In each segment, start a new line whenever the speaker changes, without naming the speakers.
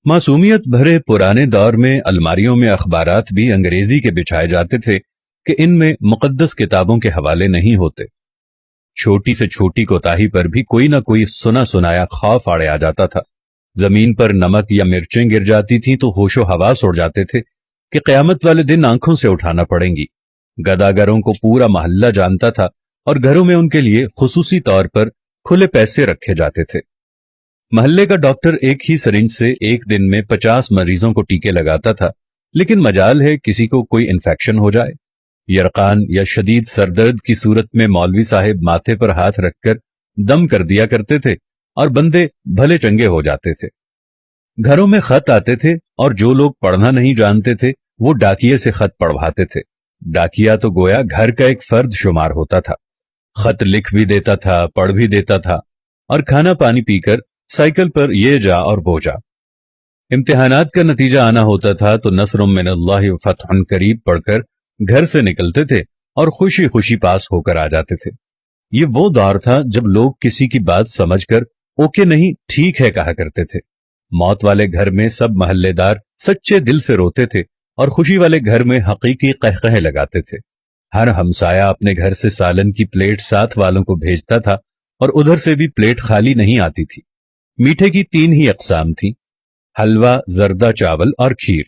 मासूमियत भरे पुराने दौर में अलमारियों में अखबारात भी अंग्रेजी के बिछाए जाते थे कि इनमें मुकद्दस किताबों के हवाले नहीं होते। छोटी से छोटी कोताही पर भी कोई ना कोई सुना सुनाया खौफ आड़े आ जाता था। जमीन पर नमक या मिर्चें गिर जाती थीं तो होशो हवास उड़ जाते थे कि कयामत वाले दिन आंखों से उठाना पड़ेंगी। गदागरों को पूरा मोहल्ला जानता था और घरों में उनके लिए खुसूसी तौर पर खुले पैसे रखे जाते थे। मोहल्ले का डॉक्टर एक ही सिरिंज से एक दिन में 50 मरीजों को टीके लगाता था, लेकिन मजाल है किसी को कोई इन्फेक्शन हो जाए। यरकान या शदीद सरदर्द की सूरत में मौलवी साहिब माथे पर हाथ रखकर दम कर दिया करते थे और बंदे भले चंगे हो जाते थे। घरों में खत आते थे और जो लोग पढ़ना नहीं जानते थे वो डाकिये से खत पढ़वाते थे। डाकिया तो गोया घर का एक फर्द शुमार होता था। खत लिख भी देता था, पढ़ भी देता था और खाना पानी पीकर साइकिल पर ये जा और वो जा। इम्तिहानात का नतीजा आना होता था तो नस्रुम मिनल्लाहि व फतहुन करीब पढ़कर घर से निकलते थे और खुशी खुशी पास होकर आ जाते थे। ये वो दौर था जब लोग किसी की बात समझकर ओके नहीं ठीक है कहा करते थे। मौत वाले घर में सब महल्लेदार सच्चे दिल से रोते थे और खुशी वाले घर में हकीकी कहकहे लगाते थे। हर हमसाया अपने घर से सालन की प्लेट साथ वालों को भेजता था और उधर से भी प्लेट खाली नहीं आती थी। मीठे की 3 ही अकसाम थी, हलवा, जर्दा चावल और खीर।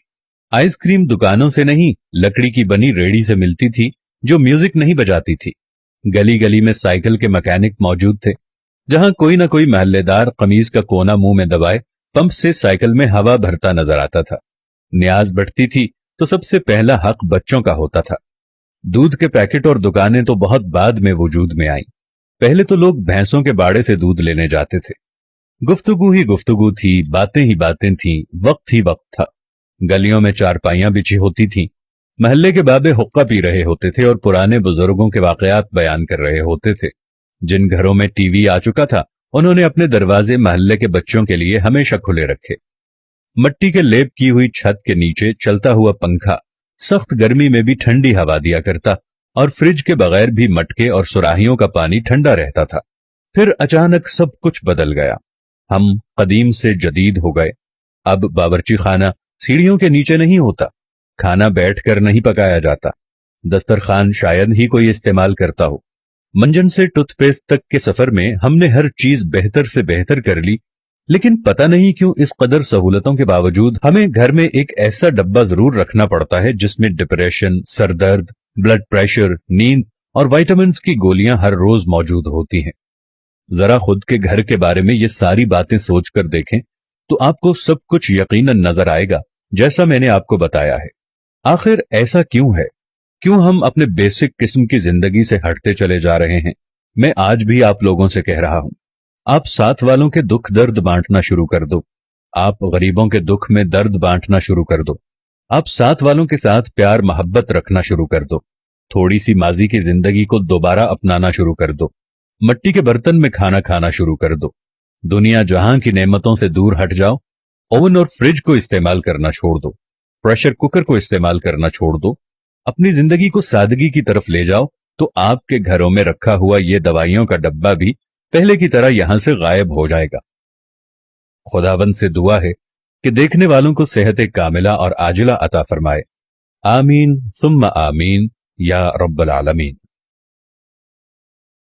आइसक्रीम दुकानों से नहीं, लकड़ी की बनी रेड़ी से मिलती थी जो म्यूजिक नहीं बजाती थी। गली गली में साइकिल के मैकेनिक मौजूद थे। जहां कोई ना कोई महल्लेदार कमीज का कोना मुंह में दबाए पंप से साइकिल में हवा भरता नजर आता था। न्याज बढ़ती थी तो सबसे पहला हक बच्चों का होता था। दूध के पैकेट और दुकानें तो बहुत बाद में वजूद में आईं। पहले तो लोग भैंसों के बाड़े से दूध लेने जाते थे। गुफ्तगू ही गुफ्तगू थी, बातें ही बातें थीं, वक्त ही वक्त था। गलियों में चारपाइयां बिछी होती थीं। महल्ले के बाबे हुक्का पी रहे होते थे और पुराने बुजुर्गों के वाकयात बयान कर रहे होते थे। जिन घरों में टीवी आ चुका था उन्होंने अपने दरवाजे महल्ले के बच्चों के लिए हमेशा खुले रखे। मट्टी के लेप की हुई छत के नीचे चलता हुआ पंखा सख्त गर्मी में भी ठंडी हवा दिया करता और फ्रिज के बगैर भी मटके और सुराहियों का पानी ठंडा रहता था। फिर अचानक सब कुछ बदल गया। हम कदीम से जदीद हो गए। अब बावर्ची खाना सीढ़ियों के नीचे नहीं होता, खाना बैठकर नहीं पकाया जाता, दस्तरखान शायद ही कोई इस्तेमाल करता हो। मंजन से टूथपेस्ट तक के सफर में हमने हर चीज बेहतर से बेहतर कर ली, लेकिन पता नहीं क्यों इस कदर सहूलतों के बावजूद हमें घर में एक ऐसा डब्बा जरूर रखना पड़ता है जिसमें डिप्रेशन, सरदर्द, ब्लड प्रेशर, नींद और विटामिन्स की गोलियां हर रोज मौजूद होती हैं। जरा खुद के घर के बारे में ये सारी बातें सोचकर देखें तो आपको सब कुछ यकीनन नजर आएगा जैसा मैंने आपको बताया है। आखिर ऐसा क्यों है? क्यों हम अपने बेसिक किस्म की जिंदगी से हटते चले जा रहे हैं? मैं आज भी आप लोगों से कह रहा हूं, आप साथ वालों के दुख दर्द बांटना शुरू कर दो। आप गरीबों के दुख में दर्द बांटना शुरू कर दो। आप साथ वालों के साथ प्यार मोहब्बत रखना शुरू कर दो। थोड़ी सी माजी की जिंदगी को दोबारा अपनाना शुरू कर दो। मट्टी के बर्तन में खाना खाना शुरू कर दो। दुनिया जहां की नेमतों से दूर हट जाओ। ओवन और फ्रिज को इस्तेमाल करना छोड़ दो। प्रेशर कुकर को इस्तेमाल करना छोड़ दो। अपनी जिंदगी को सादगी की तरफ ले जाओ तो आपके घरों में रखा हुआ ये दवाइयों का डब्बा भी पहले की तरह यहां से गायब हो जाएगा। खुदावंद से दुआ है कि देखने वालों को सेहत कामिला और आजिला अता फरमाए। आमीन सुम्मा आमीन या रब्बल आलमीन।